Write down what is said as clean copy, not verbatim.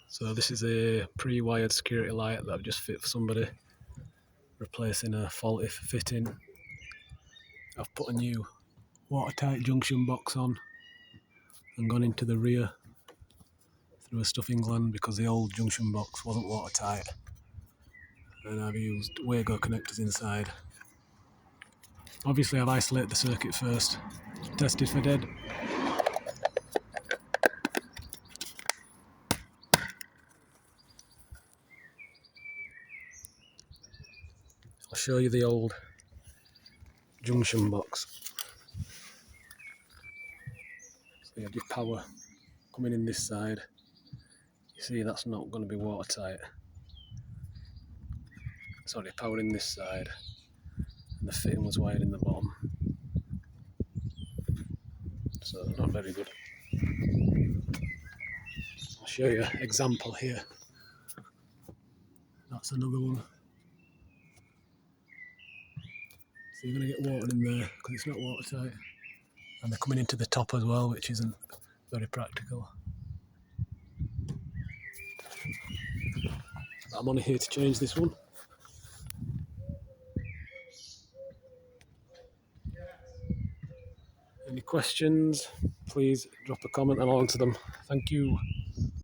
So this is a pre-wired security light that I've just fit for somebody, replacing a faulty fitting. I've put a new watertight junction box on and gone into the rear through a stuffing gland because the old junction box wasn't watertight, and I've used Wago connectors inside. Obviously I've isolated the circuit first, tested for dead. I'll show you the old junction box. So you have your power coming in this side. You see that's not going to be watertight. Sorry, power in this side, and the fitting was wired in the bottom. So not very good. I'll show you an example here. That's another one. So you're going to get water in there because it's not watertight. And they're coming into the top as well, which isn't very practical. I'm only here to change this one. Any questions, please drop a comment and I'll answer them. Thank you.